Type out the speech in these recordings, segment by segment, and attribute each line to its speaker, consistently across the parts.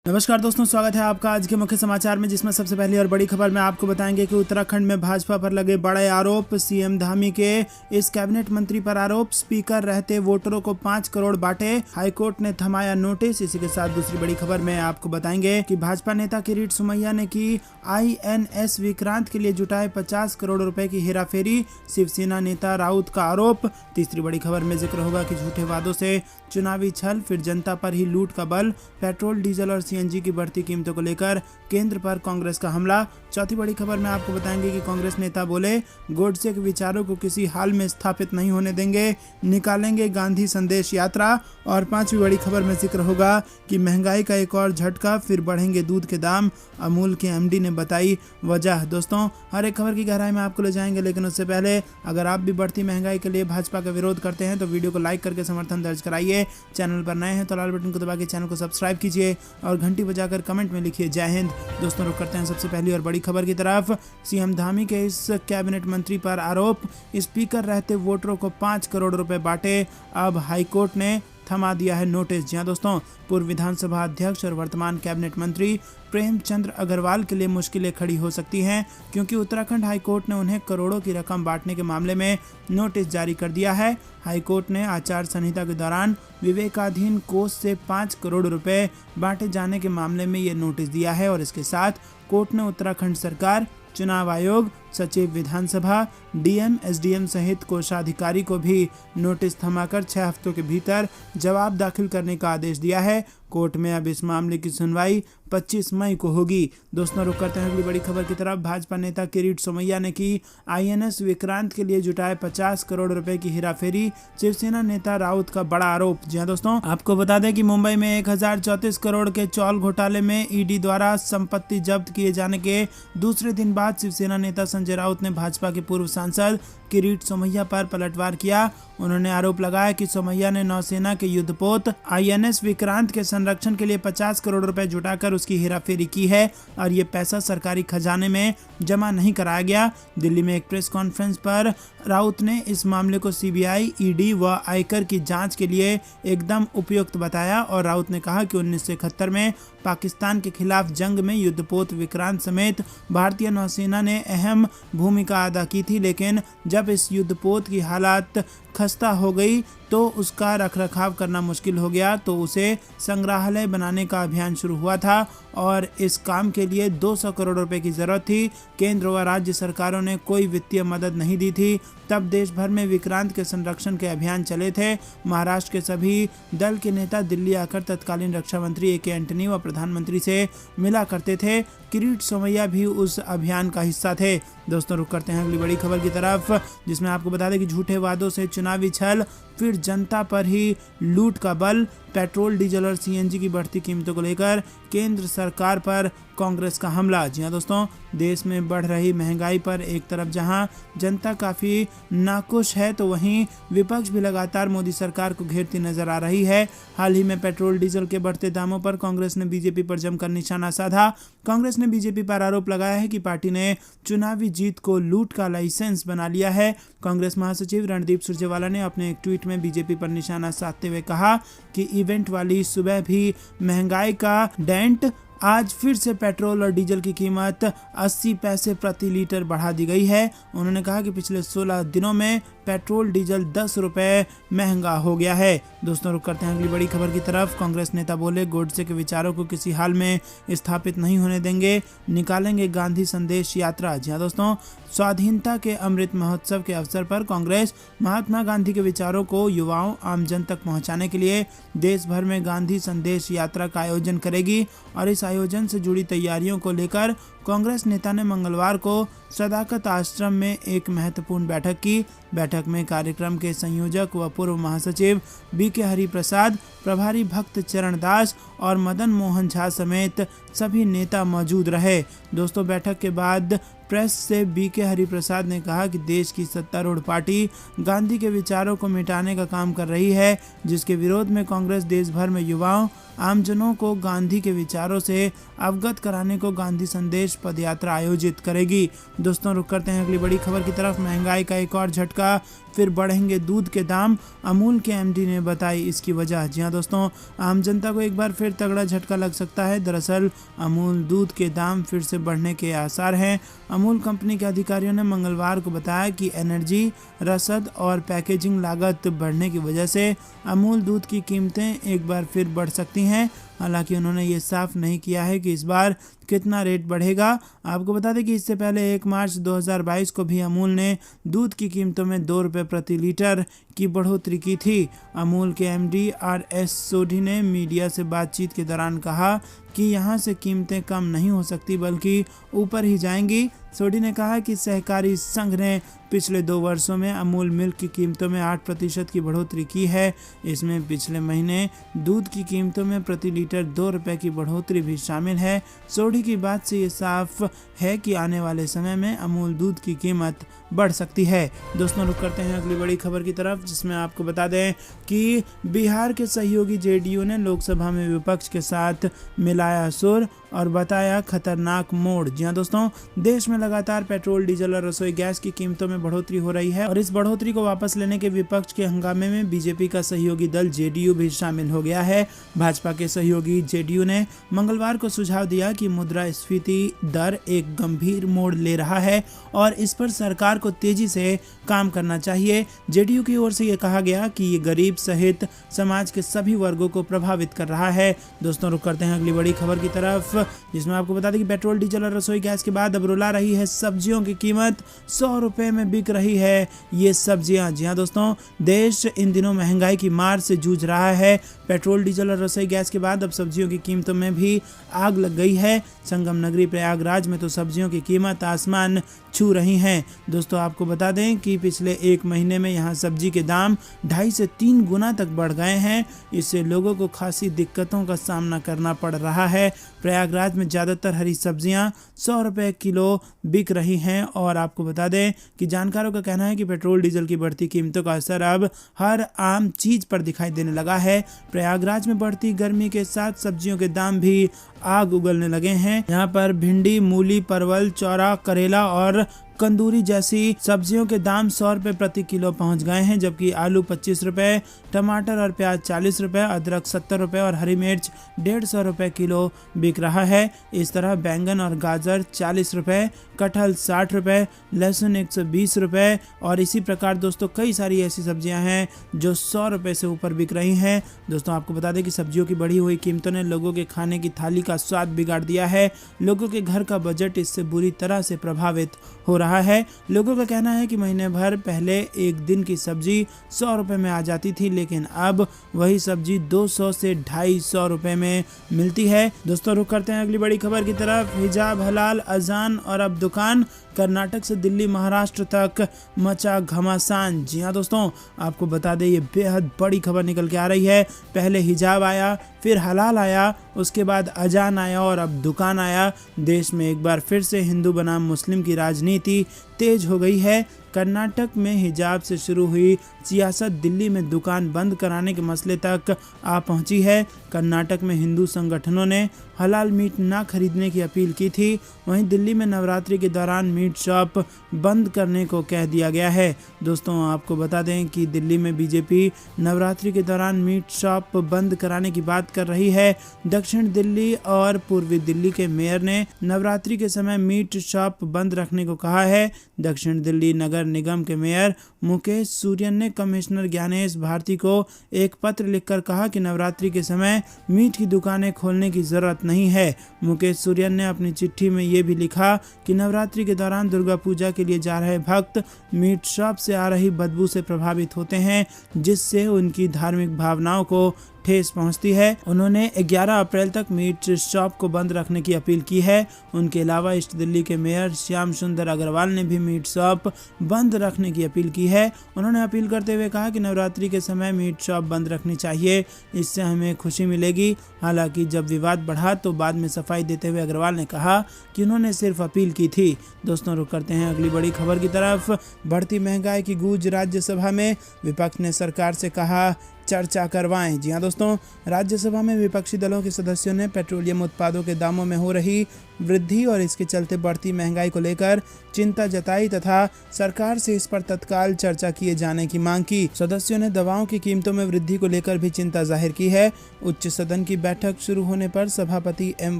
Speaker 1: नमस्कार दोस्तों, स्वागत है आपका आज के मुख्य समाचार में, जिसमें सबसे पहली और बड़ी खबर में आपको बताएंगे कि उत्तराखंड में भाजपा पर लगे बड़े आरोप। सीएम धामी के इस कैबिनेट मंत्री पर आरोप, स्पीकर रहते वोटरों को 5 करोड़ बांटे, हाईकोर्ट ने थमाया नोटिस। इसी के साथ दूसरी बड़ी खबर में आपको बताएंगे कि भाजपा नेता किरीट सोमैया ने की INS विक्रांत के लिए जुटाए 50 करोड़ रुपए की हेराफेरी, शिवसेना नेता राउत का आरोप। तीसरी बड़ी खबर में जिक्र होगा कि झूठे वादों से चुनावी छल, फिर जनता पर ही लूट का बल, पेट्रोल डीजल और CNG की बढ़ती कीमतों को लेकर केंद्र पर कांग्रेस का हमला। चौथी बड़ी खबर में आपको बताएंगे कि कांग्रेस नेता बोले, गोडसे के विचारों को किसी हाल में स्थापित नहीं होने देंगे, निकालेंगे गांधी संदेश यात्रा। और पांचवी बड़ी खबर में जिक्र होगा कि महंगाई का एक और झटका, फिर बढ़ेंगे दूध के दाम, अमूल के MD ने बताई वजह। दोस्तों, हर एक खबर की गहराई में आपको ले जाएंगे, लेकिन उससे पहले अगर आप भी बढ़ती महंगाई के लिए भाजपा का विरोध करते हैं तो वीडियो को लाइक करके समर्थन दर्ज कराइए। चैनल पर नए हैं तो लाल बटन को दबा के चैनल को सब्सक्राइब कीजिए और घंटी बजाकर कमेंट में लिखिए जय हिंद। दोस्तों, रुक करते हैं सबसे पहली और बड़ी खबर की तरफ। सीएम धामी के इस कैबिनेट मंत्री पर आरोप, स्पीकर रहते वोटरों को 5 करोड़ रुपए बांटे, अब हाईकोर्ट ने थमा दिया है नोटिस। जी हां दोस्तों, पूर्व विधानसभा अध्यक्ष और वर्तमान कैबिनेट मंत्री प्रेमचंद्र अग्रवाल के लिए मुश्किलें खड़ी हो सकती हैं, क्योंकि उत्तराखंड हाईकोर्ट ने उन्हें करोड़ों की रकम बांटने के मामले में नोटिस जारी कर दिया है। हाईकोर्ट ने आचार संहिता के दौरान विवेकाधीन कोष से 5 करोड़ रुपए बांटे जाने के मामले में ये नोटिस दिया है और इसके साथ कोर्ट ने उत्तराखंड सरकार, चुनाव आयोग, सचिव विधानसभा, DM, SDM सहित कोषाधिकारी को भी नोटिस थमाकर 6 हफ्तों के भीतर जवाब दाखिल करने का आदेश दिया है। कोर्ट में अब इस मामले की सुनवाई 25 मई को होगी। दोस्तों, रुक करते हैं अगली बड़ी खबर की तरफ। भाजपा नेता किरीट सोमैया ने की INS विक्रांत के लिए जुटाए 50 करोड़ रुपए की हेराफेरी, शिवसेना नेता राउत का बड़ा आरोप। जी हां दोस्तों, आपको बता दें कि मुंबई में 1034 करोड़ के चौल घोटाले में ED द्वारा संपत्ति जब्त किए जाने के दूसरे दिन बाद शिवसेना नेता संजय राउत ने भाजपा के पूर्व सांसद किरीट सोमैया पर पलटवार किया। उन्होंने आरोप लगाया कि सोमैया ने नौसेना के युद्धपोत INS विक्रांत के संरक्षण के लिए 50 करोड़ रुपए जुटाकर उसकी हेराफेरी की है और ये पैसा सरकारी खजाने में जमा नहीं कराया गया। दिल्ली में एक प्रेस कॉन्फ्रेंस पर राउत ने इस मामले को CBI, ED व आयकर की जांच के लिए एकदम उपयुक्त बताया और राउत ने कहा कि 1971 में पाकिस्तान के खिलाफ जंग में युद्धपोत विक्रांत समेत भारतीय नौसेना ने अहम भूमिका अदा की थी, लेकिन जब इस युद्धपोत की हालत खस्ता हो गई तो उसका रखरखाव करना मुश्किल हो गया, तो उसे संग्रहालय बनाने का अभियान शुरू हुआ था और इस काम के लिए 200 करोड़ रुपए की जरूरत थी। केंद्र व राज्य सरकारों ने कोई वित्तीय मदद नहीं दी थी। तब देश भर में विक्रांत के संरक्षण के अभियान चले थे। महाराष्ट्र के सभी दल के नेता दिल्ली आकर तत्कालीन रक्षा मंत्री AK एंटनी व प्रधानमंत्री से मिला करते थे। किरीट सोमैया भी उस अभियान का हिस्सा थे। दोस्तों, रुक करते हैं अगली बड़ी खबर की तरफ, जिसमें आपको बता दें कि झूठे वादों से चुनावी छल, फिर जनता पर ही लूट का बल, पेट्रोल डीजल और CNG की बढ़ती कीमतों को लेकर केंद्र सरकार पर कांग्रेस का हमला। जी हां दोस्तों, देश में बढ़ रही महंगाई पर एक तरफ जहां जनता काफ़ी नाखुश है, तो वहीं विपक्ष भी लगातार मोदी सरकार को घेरती नजर आ रही है। हाल ही में पेट्रोल डीजल के बढ़ते दामों पर कांग्रेस ने BJP पर जमकर निशाना साधा। कांग्रेस ने BJP पर आरोप लगाया है कि पार्टी ने चुनावी जीत को लूट का लाइसेंस बना लिया है। कांग्रेस महासचिव रणदीप सुरजेवाला ने अपने एक ट्वीट में BJP पर निशाना साधते हुए कहा कि इवेंट वाली सुबह भी महंगाई का डेंट, आज फिर से पेट्रोल और डीजल की कीमत 80 पैसे प्रति लीटर बढ़ा दी गई है। उन्होंने कहा कि पिछले 16 दिनों में पेट्रोल डीजल 10 रुपए महंगा हो गया है। दोस्तों, रुक करते हैं अगली बड़ी खबर की तरफ। कांग्रेस नेता बोले, गोडसे के विचारों को किसी हाल में स्थापित नहीं होने देंगे, निकालेंगे गांधी संदेश यात्रा। जी हां दोस्तों, स्वाधीनता के अमृत महोत्सव के अवसर पर कांग्रेस महात्मा गांधी के विचारों को युवाओं आमजन तक पहुंचाने के लिए देश भर में गांधी संदेश यात्रा का आयोजन करेगी और इस आयोजन से जुड़ी तैयारियों को लेकर कांग्रेस नेता ने मंगलवार को सदाकत आश्रम में एक महत्वपूर्ण बैठक की। बैठक में कार्यक्रम के संयोजक व पूर्व महासचिव BK हरिप्रसाद, प्रभारी भक्त चरण दास और मदन मोहन झा समेत सभी नेता मौजूद रहे। दोस्तों, बैठक के बाद प्रेस से बीके हरिप्रसाद ने कहा कि देश की सत्तारूढ़ पार्टी गांधी के विचारों को मिटाने का काम कर रही है, जिसके विरोध में कांग्रेस देश भर में युवाओं आमजनों को गांधी के विचारों से अवगत कराने को गांधी संदेश पदयात्रा आयोजित करेगी। दोस्तों रुक करते हैं अगली बड़ी खबर की तरफ। महंगाई का एक और झटका, फिर बढ़ेंगे दूध के दाम, अमूल के एमडी ने बताई इसकी वजह। जी हां दोस्तों, आम जनता को एक बार फिर तगड़ा झटका लग सकता है। दरअसल अमूल दूध के दाम फिर से बढ़ने के आसार हैं। अमूल कंपनी के अधिकारियों ने मंगलवार को बताया कि एनर्जी, रसद और पैकेजिंग लागत बढ़ने की वजह से अमूल दूध की कीमतें एक बार फिर बढ़ सकती हैं। हालांकि उन्होंने ये साफ नहीं किया है कि इस बार कितना रेट बढ़ेगा। आपको बता दें कि इससे पहले 1 मार्च 2022 को भी अमूल ने दूध की कीमतों में 2 रुपये प्रति लीटर की बढ़ोतरी की थी। अमूल के एमडी आर.एस. सोढी ने मीडिया से बातचीत के दौरान कहा कि यहां से कीमतें कम नहीं हो सकती बल्कि ऊपर ही जाएंगी। सोढी ने कहा कि सहकारी संघ ने पिछले 2 वर्षों में अमूल मिल्क की कीमतों में 8% की बढ़ोतरी की है। इसमें पिछले महीने दूध की कीमतों में प्रति लीटर 2 रुपये की बढ़ोतरी भी शामिल है। सोढी की बात से ये साफ है कि आने वाले समय में अमूल दूध की कीमत बढ़ सकती है। दोस्तों रुक करते हैं अगली बड़ी खबर की तरफ, जिसमें आपको बता दें कि बिहार के सहयोगी जेडीयू ने लोकसभा में विपक्ष के साथ मिलाया सुर और बताया खतरनाक मोड़। जी हां दोस्तों, देश में लगातार पेट्रोल, डीजल और रसोई गैस की कीमतों में बढ़ोतरी हो रही है और इस बढ़ोतरी को वापस लेने के विपक्ष के हंगामे में बीजेपी का सहयोगी दल जेडीयू भी शामिल हो गया है। भाजपा के सहयोगी जेडीयू ने मंगलवार को सुझाव दिया कि मुद्रास्फीति दर एक गंभीर मोड़ ले रहा है और इस पर सरकार को तेजी से काम करना चाहिए। जेडीयू की ओर से यह कहा गया कि ये गरीब सहित समाज के सभी वर्गों को प्रभावित कर रहा है। दोस्तों रुक करते हैं अगली बड़ी खबर की तरफ, जिसमें आपको बता दें कि पेट्रोल, डीजल और रसोई गैस के बाद अब रुला रही है सब्जियों की कीमत। 100 रुपए में बिक रही है ये सब्जियां। जी हां दोस्तों, देश इन दिनों महंगाई की मार से जूझ रहा है। पेट्रोल, डीजल और रसोई गैस के बाद अब सब्जियों की कीमतों में भी आग लग गई है। संगम नगरी प्रयागराज में तो सब्जियों की कीमत आसमान छू रही हैं। दोस्तों आपको बता दें कि पिछले 1 महीने में यहाँ सब्जी के दाम 2.5 से 3 गुना तक बढ़ गए हैं। इससे लोगों को खासी दिक्कतों का सामना करना पड़ रहा है। प्रयागराज में ज़्यादातर हरी सब्जियां 100 रुपये किलो बिक रही हैं और आपको बता दें कि जानकारों का कहना है कि पेट्रोल, डीजल की बढ़ती कीमतों का असर अब हर आम चीज़ पर दिखाई देने लगा है। प्रयागराज में बढ़ती गर्मी के साथ सब्जियों के दाम भी आग उगलने लगे हैं। यहाँ पर भिंडी, मूली, परवल, चौरा, करेला और कंदूरी जैसी सब्जियों के दाम 100 रुपये प्रति किलो पहुंच गए हैं, जबकि आलू 25 रुपये, टमाटर और प्याज 40 रुपये, अदरक 70 रुपये और हरी मिर्च 150 रुपये किलो बिक रहा है। इस तरह बैंगन और गाजर 40 रुपये, कटहल 60 रुपये, लहसुन 120 रुपये और इसी प्रकार दोस्तों कई सारी ऐसी सब्जियां हैं जो 100 रुपये से ऊपर बिक रही हैं। दोस्तों आपको बता दें कि सब्जियों की बढ़ी हुई कीमतों ने लोगों के खाने की थाली का स्वाद बिगाड़ दिया है। लोगों के घर का बजट इससे बुरी तरह से प्रभावित हो रहा है। लोगों का कहना है कि महीने भर पहले एक दिन की सब्जी 100 रुपये में आ जाती थी, लेकिन अब वही सब्जी 200 से 250 रुपये में मिलती है। दोस्तों रुक करते हैं अगली बड़ी खबर की तरफ। हिजाब हलाल, अजान और अब दुकान। कर्नाटक से दिल्ली, महाराष्ट्र तक मचा घमासान। जी हाँ दोस्तों, आपको बता दें ये बेहद बड़ी खबर निकल के आ रही है। पहले हिजाब आया, फिर हलाल आया, उसके बाद अजान आया और अब दुकान आया। देश में एक बार फिर से हिंदू बनाम मुस्लिम की राजनीति तेज हो गई है। कर्नाटक में हिजाब से शुरू हुई सियासत दिल्ली में दुकान बंद कराने के मसले तक आ पहुंची है। कर्नाटक में हिंदू संगठनों ने हलाल मीट ना खरीदने की अपील की थी। वहीं दिल्ली में नवरात्रि के दौरान मीट शॉप बंद करने को कह दिया गया है। दोस्तों आपको बता दें कि दिल्ली में बीजेपी नवरात्रि के दौरान मीट शॉप बंद कराने की बात कर रही है। दक्षिण दिल्ली और पूर्वी दिल्ली के मेयर ने नवरात्रि के समय मीट शॉप बंद रखने को कहा है। दक्षिण दिल्ली नगर निगम के मेयर मुकेश सूर्यन ने कमिश्नर ज्ञानेश भारती को एक पत्र लिखकर कहा कि नवरात्रि के समय मीट की दुकानें खोलने की जरूरत नहीं है। मुकेश सूर्यन ने अपनी चिट्ठी में ये भी लिखा कि नवरात्रि के दौरान दुर्गा पूजा के लिए जा रहे भक्त मीट शॉप से आ रही बदबू से प्रभावित होते हैं, जिससे उनकी धार्मिक भावनाओं को ठेस पहुंचती है। उन्होंने 11 अप्रैल तक मीट शॉप को बंद रखने की अपील की है। उनके अलावा ईस्ट दिल्ली के मेयर श्याम सुंदर अग्रवाल ने भी मीट शॉप बंद रखने की अपील की है। उन्होंने अपील करते हुए कहा कि नवरात्रि के समय मीट शॉप बंद रखनी चाहिए, इससे हमें खुशी मिलेगी। हालांकि जब विवाद बढ़ा तो बाद में सफाई देते हुए अग्रवाल ने कहा कि उन्होंने सिर्फ अपील की थी। दोस्तों, रुक करते हैं अगली बड़ी खबर की तरफ। बढ़ती महंगाई की गूंज राज्यसभा में, विपक्ष ने सरकार से कहा चर्चा करवाएं। जी हाँ दोस्तों, राज्यसभा में विपक्षी दलों के सदस्यों ने पेट्रोलियम उत्पादों के दामों में हो रही वृद्धि और इसके चलते बढ़ती महंगाई को लेकर चिंता जताई तथा सरकार से इस पर तत्काल चर्चा किए जाने की मांग की। सदस्यों ने दवाओं की कीमतों में वृद्धि को लेकर भी चिंता जाहिर की है। उच्च सदन की बैठक शुरू होने पर सभापति एम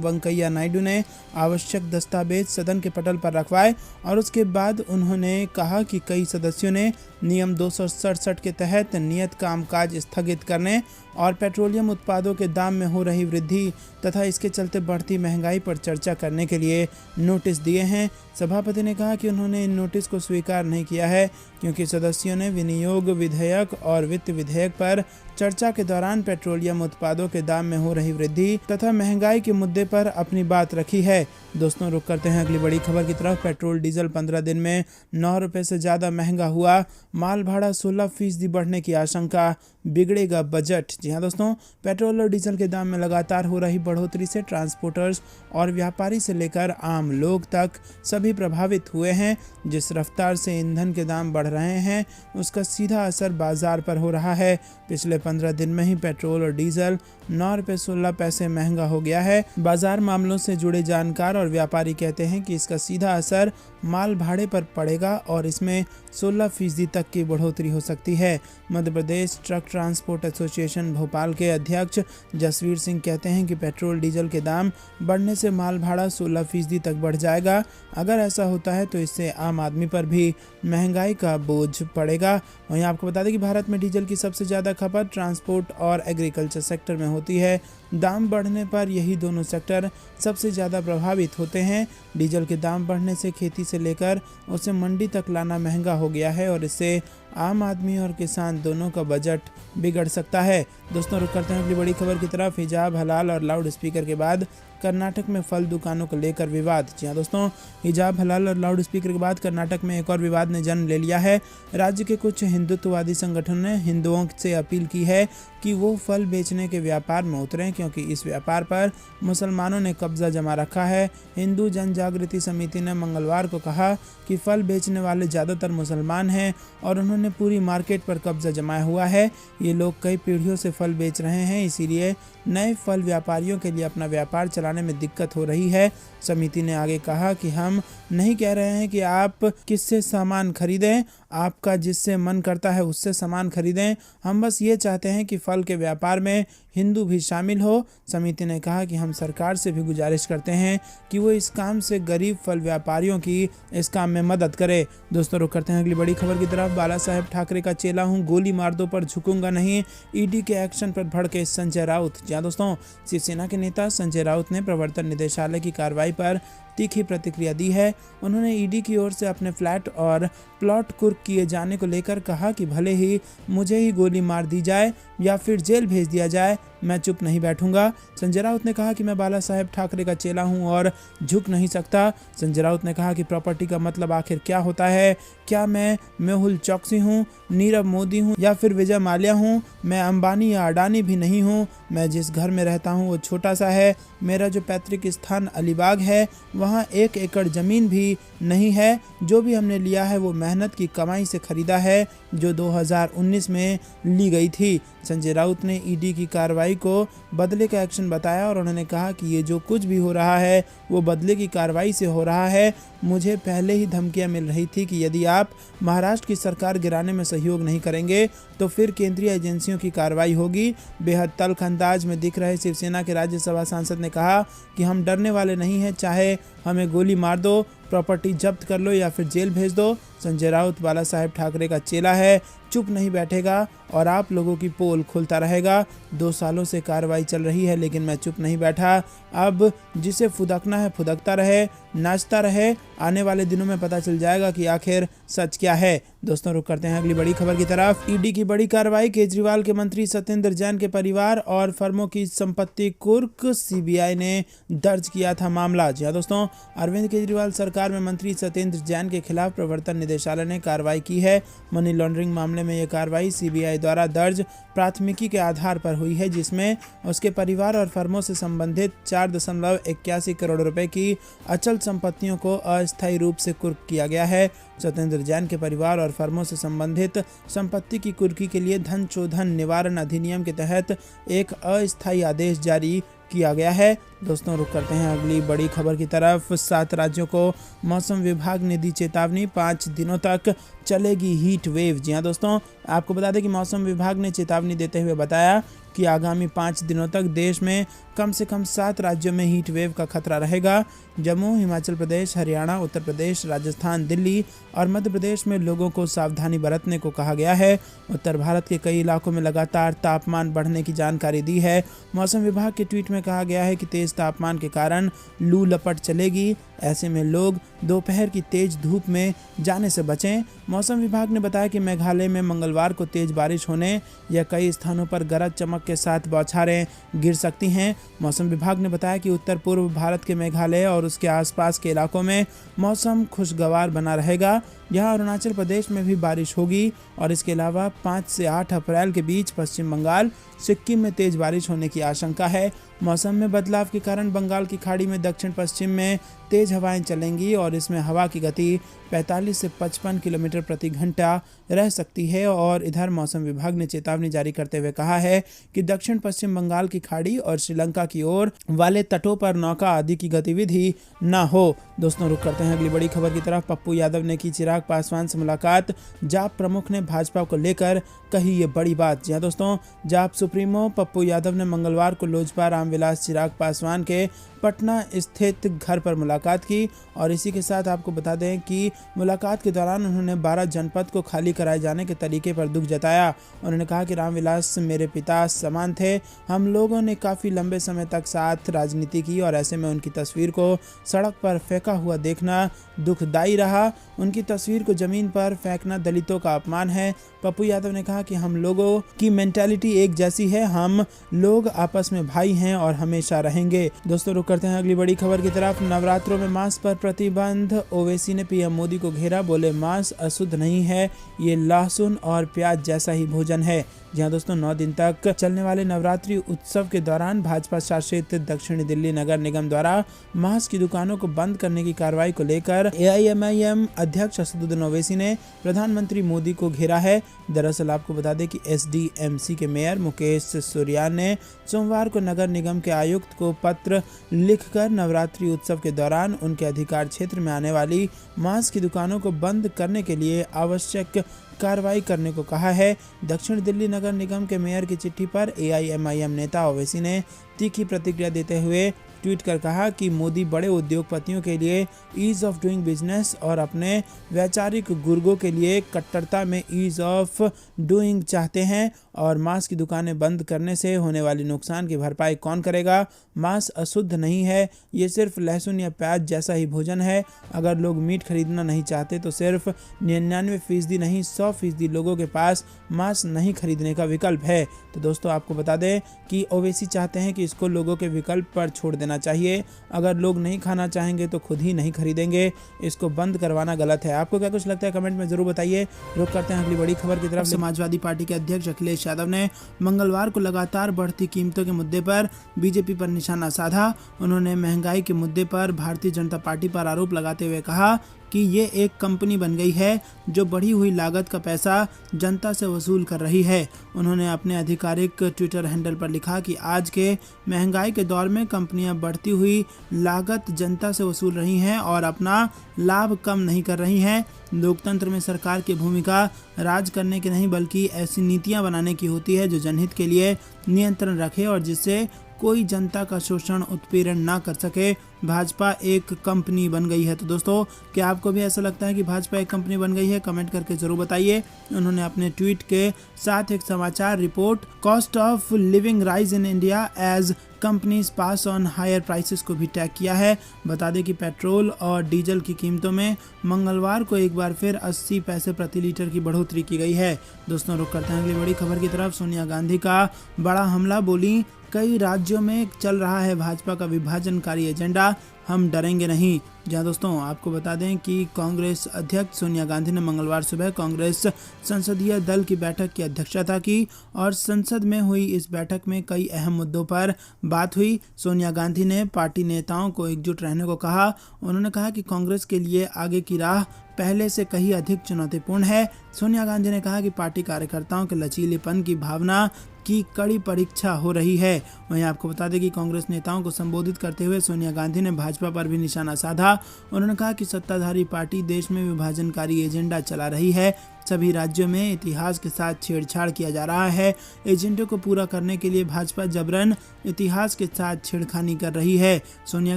Speaker 1: वेंकैया नायडू ने आवश्यक दस्तावेज सदन के पटल पर रखवाए और उसके बाद उन्होंने कहा कि कई सदस्यों ने नियम 267 के तहत नियत कामकाज स्थगित करने और पेट्रोलियम उत्पादों के दाम में हो रही वृद्धि तथा इसके चलते बढ़ती महंगाई पर चर्चा करने के लिए नोटिस दिए हैं। सभापति ने कहा कि उन्होंने इन नोटिस को स्वीकार नहीं किया है क्योंकि सदस्यों ने विनियोग विधेयक और वित्त विधेयक पर चर्चा के दौरान पेट्रोलियम उत्पादों के दाम में हो रही वृद्धि तथा महंगाई के मुद्दे पर अपनी बात रखी है। दोस्तों, रुक करते हैं अगली बड़ी खबर की तरफ। पेट्रोल डीजल 15 दिन में 9 रुपए से ज़्यादा महंगा हुआ, माल भाड़ा 16% बढ़ने की आशंका, बिगड़ेगा बजट। जी हाँ दोस्तों, पेट्रोल और डीजल के दाम में लगातार हो रही बढ़ोतरी से ट्रांसपोर्टर्स और व्यापारी से लेकर आम लोग तक सभी प्रभावित हुए हैं। जिस रफ्तार से ईंधन के दाम बढ़ रहे हैं उसका सीधा असर बाजार पर हो रहा है। पिछले 15 दिन में ही पेट्रोल और डीजल 9 रुपये 16 पैसे महंगा हो गया है। बाजार मामलों से जुड़े जानकार और व्यापारी कहते हैं कि इसका सीधा असर माल भाड़े पर पड़ेगा और इसमें 16% तक की बढ़ोतरी हो सकती है। Madhya Pradesh truck transport association Bhopal के अध्यक्ष जसवीर सिंह कहते हैं कि पेट्रोल डीजल के दाम बढ़ने से माल भाड़ा 16% तक बढ़ जाएगा। अगर ऐसा होता है तो इससे आम आदमी पर भी महंगाई का बोझ पड़ेगा। वहीं आपको बता दें कि भारत में डीजल की सबसे ज़्यादा खपत ट्रांसपोर्ट और एग्रीकल्चर सेक्टर में होती है। दाम बढ़ने पर यही दोनों सेक्टर सबसे ज़्यादा प्रभावित होते हैं। डीजल के दाम बढ़ने से खेती से लेकर उसे मंडी तक लाना महंगा हो गया है और इससे आम आदमी और किसान दोनों का बजट बिगड़ सकता है। दोस्तों, रुक करते हैं अगली बड़ी खबर की तरफ। हिजाब हलाल और लाउड स्पीकर के बाद कर्नाटक में फल दुकानों को लेकर विवाद। जी हाँ दोस्तों, हिजाब हलाल और लाउड स्पीकर के बाद कर्नाटक में एक और विवाद ने जन्म ले लिया है। राज्य के कुछ हिंदुत्ववादी संगठनों ने हिंदुओं से अपील की है कि वो फल बेचने के व्यापार में उतरें क्योंकि इस व्यापार पर मुसलमानों ने कब्जा जमा रखा है। हिंदू जन जागृति समिति ने मंगलवार को कहा कि फल बेचने वाले ज़्यादातर मुसलमान हैं और उन्होंने पूरी मार्केट पर कब्जा जमाया हुआ है। ये लोग कई पीढ़ियों से फल बेच रहे हैं, इसीलिए नए फल व्यापारियों के लिए अपना व्यापार चलाने में दिक्कत हो रही है। समिति ने आगे कहा कि हम नहीं कह रहे हैं कि आप किससे सामान खरीदें, आपका जिससे मन करता है उससे सामान खरीदें। हम बस ये चाहते हैं कि फल के व्यापार में हिंदू भी शामिल हो। समिति ने कहा कि हम सरकार से भी गुजारिश करते हैं कि वो इस काम से गरीब फल व्यापारियों की इस काम में मदद करे। दोस्तों, रुक करते हैं अगली बड़ी खबर की तरफ। बाला साहेब ठाकरे का चेला हूँ, गोली मार दो पर झुकूंगा नहीं, ईडी के एक्शन पर भड़के संजय राउत। जी दोस्तों, शिवसेना के नेता संजय राउत ने प्रवर्तन निदेशालय की कार्रवाई पर तीखी प्रतिक्रिया दी है। उन्होंने ईडी की ओर से अपने फ्लैट और प्लॉट कुर्क किए जाने को लेकर कहा कि भले ही मुझे ही गोली मार दी जाए या फिर जेल भेज दिया जाए, मैं चुप नहीं बैठूंगा। संजय राउत ने कहा कि मैं बाला साहेब ठाकरे का चेला हूं और झुक नहीं सकता। संजय राउत ने कहा कि प्रॉपर्टी का मतलब आखिर क्या होता है? क्या मैं मेहुल चौकसी हूं, नीरव मोदी हूं या फिर विजय माल्या हूं? मैं अंबानी या अडानी भी नहीं हूं। मैं जिस घर में रहता हूं वो छोटा सा है। मेरा जो पैतृक स्थान अलीबाग है वहाँ 1 एकड़ जमीन भी नहीं है। जो भी हमने लिया है वो मेहनत की कमाई से खरीदा है जो 2019 में ली गई थी। संजय राउत ने ईडी की कार्रवाई को बदले का एक्शन बताया और उन्होंने कहा कि ये जो कुछ भी हो रहा है वो बदले की कार्रवाई से हो रहा है। मुझे पहले ही धमकियां मिल रही थी कि यदि आप महाराष्ट्र की सरकार गिराने में सहयोग नहीं करेंगे तो फिर केंद्रीय एजेंसियों की कार्रवाई होगी। बेहद तल्ख अंदाज में दिख रहे शिवसेना के राज्यसभा सांसद ने कहा कि हम डरने वाले नहीं हैं, चाहे हमें गोली मार दो, प्रॉपर्टी जब्त कर लो या फिर जेल भेज दो। संजय राउत बाला साहेब ठाकरे का चेला है, चुप नहीं बैठेगा और आप लोगों की पोल खुलता रहेगा। 2 सालों से कार्रवाई चल रही है लेकिन मैं चुप नहीं बैठा। अब जिसे फुदकना है फुदकता रहे, नाचता रहे। आने वाले दिनों में पता चल जाएगा कि आखिर सच क्या है। दोस्तों रुक करते हैं अगली बड़ी खबर की तरफ। ईडी की बड़ी कार्रवाई, केजरीवाल के मंत्री सत्येंद्र जैन के परिवार और फर्मों की संपत्ति कुर्क। सीबीआई ने दर्ज किया था मामला। जी हाँ दोस्तों, अरविंद केजरीवाल सरकार में मंत्री सत्येंद्र जैन के खिलाफ प्रवर्तन निदेशालय ने कार्रवाई की है। मनी लॉन्ड्रिंग मामले में यह कार्रवाई सीबीआई द्वारा दर्ज प्राथमिकी के आधार पर हुई है, जिसमें उसके परिवार और फर्मों से संबंधित 4.81 करोड़ रुपए की अचल संपत्तियों को अस्थायी रूप से कुर्क किया गया है। सत्येंद्र जैन के परिवार और फर्मों से संबंधित संपत्ति की कुर्की के लिए धन शोधन निवारण अधिनियम के तहत एक अस्थायी आदेश जारी किया गया है। दोस्तों रुक करते हैं अगली बड़ी खबर की तरफ। 7 राज्यों को मौसम विभाग ने दी चेतावनी, 5 दिनों तक चलेगी हीट वेव। जी हाँ दोस्तों, आपको बता दें कि मौसम विभाग ने चेतावनी देते हुए बताया कि आगामी 5 दिनों तक देश में कम से कम 7 राज्यों में हीट वेव का खतरा रहेगा। जम्मू, हिमाचल प्रदेश, हरियाणा, उत्तर प्रदेश, राजस्थान, दिल्ली और मध्य प्रदेश में लोगों को सावधानी बरतने को कहा गया है। उत्तर भारत के कई इलाकों में लगातार तापमान बढ़ने की जानकारी दी है। मौसम विभाग के ट्वीट में कहा गया है कि तेज तापमान के कारण लू लपट चलेगी, ऐसे में लोग दोपहर की तेज धूप में जाने से बचें। मौसम विभाग ने बताया कि मेघालय में मंगलवार को तेज बारिश होने या कई स्थानों पर गरज चमक के साथ बौछारें गिर सकती हैं। मौसम विभाग ने बताया कि उत्तर पूर्व भारत के मेघालय और उसके आसपास के इलाकों में मौसम खुशगवार बना रहेगा। यहाँ अरुणाचल प्रदेश में भी बारिश होगी और इसके अलावा 5 से 8 अप्रैल के बीच पश्चिम बंगाल, सिक्किम में तेज बारिश होने की आशंका है। मौसम में बदलाव के कारण बंगाल की खाड़ी में दक्षिण पश्चिम में तेज हवाएं चलेंगी और इसमें हवा की गति 45 से 55 किलोमीटर प्रति घंटा रह सकती है। और इधर मौसम विभाग ने चेतावनी जारी करते हुए कहा है कि दक्षिण पश्चिम बंगाल की खाड़ी और श्रीलंका की ओर वाले तटों पर नौका आदि की गतिविधि न हो। दोस्तों रुक करते हैं अगली बड़ी खबर की तरफ। पप्पू यादव ने की चिराग पासवान से मुलाकात, जाप प्रमुख ने भाजपा को लेकर कही ये बड़ी बात। जी हाँ दोस्तों, जाप सुप्रीमो पप्पू यादव ने मंगलवार को लोजपा रामविलास चिराग पासवान के पटना स्थित घर पर मुलाकात की और इसी के साथ आपको बता दें कि मुलाकात के दौरान उन्होंने 12 जनपद को खाली कराए जाने के तरीके पर दुख जताया। उन्होंने कहा कि रामविलास मेरे पिता समान थे, हम लोगों ने काफ़ी लंबे समय तक साथ राजनीति की और ऐसे में उनकी तस्वीर को सड़क पर फेंका हुआ देखना दुखदाई रहा। उनकी तस्वीर को जमीन पर फेंकना दलितों का अपमान है। पप्पू यादव ने कहा कि हम लोगों की मेंटालिटी एक जैसी है, हम लोग आपस में भाई हैं और हमेशा रहेंगे। दोस्तों रुक करते हैं अगली बड़ी खबर की तरफ। नवरात्रों में मांस पर प्रतिबंध, ओवैसी ने पीएम मोदी को घेरा, बोले मांस अशुद्ध नहीं है, ये लहसुन और प्याज जैसा ही भोजन है। जहां दोस्तों 9 दिन तक चलने वाले नवरात्रि उत्सव के दौरान भाजपा शासित दक्षिणी दिल्ली नगर निगम द्वारा मांस की दुकानों को बंद करने की कार्रवाई को लेकर AIMIM अध्यक्ष असदुद्दीन ओवैसी ने प्रधानमंत्री मोदी को घेरा है। दरअसल आपको बता दें कि SDMC के मेयर मुकेश सुरियान ने सोमवार को नगर निगम के आयुक्त को पत्र लिखकर नवरात्रि उत्सव के दौरान उनके अधिकार क्षेत्र में आने वाली मांस की दुकानों को बंद करने के लिए आवश्यक कार्रवाई करने को कहा है। दक्षिण दिल्ली नगर निगम के मेयर की चिट्ठी पर AIMIM नेता ओवैसी ने तीखी प्रतिक्रिया देते हुए ट्वीट कर कहा कि मोदी बड़े उद्योगपतियों के लिए ईज ऑफ डूइंग बिजनेस और अपने वैचारिक गुर्गों के लिए कट्टरता में ईज ऑफ डूइंग चाहते हैं और मांस की दुकानें बंद करने से होने वाली नुकसान की भरपाई कौन करेगा। मांस अशुद्ध नहीं है, ये सिर्फ लहसुन या प्याज जैसा ही भोजन है। अगर लोग मीट खरीदना नहीं चाहते तो सिर्फ 99% नहीं 100% लोगों के पास मांस नहीं खरीदने का विकल्प है। तो दोस्तों आपको बता दें कि ओवैसी चाहते हैं कि इसको लोगों के विकल्प पर छोड़ देना चाहिए। अगर लोग नहीं खाना चाहेंगे तो खुद ही नहीं खरीदेंगे, इसको बंद करवाना गलत है। आपको क्या कुछ लगता है कमेंट में जरूर बताइए। रुक करते हैं अगली बड़ी खबर की तरफ। समाजवादी पार्टी के अध्यक्ष अखिलेश यादव ने मंगलवार को लगातार बढ़ती कीमतों के मुद्दे पर बीजेपी पर निशाना साधा। उन्होंने महंगाई के मुद्दे पर भारतीय जनता पार्टी पर आरोप लगाते हुए कहा कि ये एक कंपनी बन गई है जो बढ़ी हुई लागत का पैसा जनता से वसूल कर रही है। उन्होंने अपने आधिकारिक ट्विटर हैंडल पर लिखा कि आज के महंगाई के दौर में कंपनियां बढ़ती हुई लागत जनता से वसूल रही हैं और अपना लाभ कम नहीं कर रही हैं। लोकतंत्र में सरकार की भूमिका राज करने की नहीं बल्कि ऐसी नीतियां बनाने की होती है जो जनहित के लिए नियंत्रण रखे और जिससे कोई जनता का शोषण उत्पीड़न ना कर सके। भाजपा एक कंपनी बन गई है। तो दोस्तों, क्या आपको भी ऐसा लगता है कि भाजपा एक कंपनी बन गई है? कमेंट करके जरूर बताइए। उन्होंने अपने ट्वीट के साथ एक समाचार report cost of living rise in India as companies pass on higher prices को भी टैग किया है। बता दें कि पेट्रोल और डीजल की कीमतों में मंगलवार को एक बार फिर 80 पैसे प्रति लीटर की बढ़ोतरी की गई है। दोस्तों, रुक करते हैं अगली बड़ी खबर की तरफ। सोनिया गांधी का बड़ा हमला, बोली कई राज्यों में चल रहा है भाजपा का विभाजनकारी एजेंडा, हम डरेंगे नहीं। जहां दोस्तों, आपको बता दें कि कांग्रेस अध्यक्ष सोनिया गांधी ने मंगलवार सुबह कांग्रेस संसदीय दल की बैठक की अध्यक्षता की और संसद में हुई इस बैठक में कई अहम मुद्दों पर बात हुई। सोनिया गांधी ने पार्टी नेताओं को एकजुट रहने को कहा। उन्होंने कहा कि कांग्रेस के लिए आगे की राह पहले से कहीं अधिक चुनौतीपूर्ण है। सोनिया गांधी ने कहा कि पार्टी कार्यकर्ताओं के लचीलेपन की भावना की कड़ी परीक्षा हो रही है। वहीं आपको बता दें कि कांग्रेस नेताओं को संबोधित करते हुए सोनिया गांधी ने भाजपा पर भी निशाना साधा। उन्होंने कहा कि सत्ताधारी पार्टी देश में विभाजनकारी एजेंडा चला रही है। सभी राज्यों में इतिहास के साथ छेड़छाड़ किया जा रहा है। एजेंडे को पूरा करने के लिए भाजपा जबरन इतिहास के साथ छेड़खानी कर रही है। सोनिया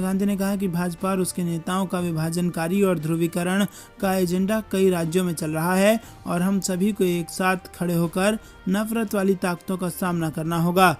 Speaker 1: गांधी ने कहा कि भाजपा और उसके नेताओं का विभाजनकारी और ध्रुवीकरण का एजेंडा कई राज्यों में चल रहा है और हम सभी को एक साथ खड़े होकर नफरत वाली ताकतों का सामना करना होगा।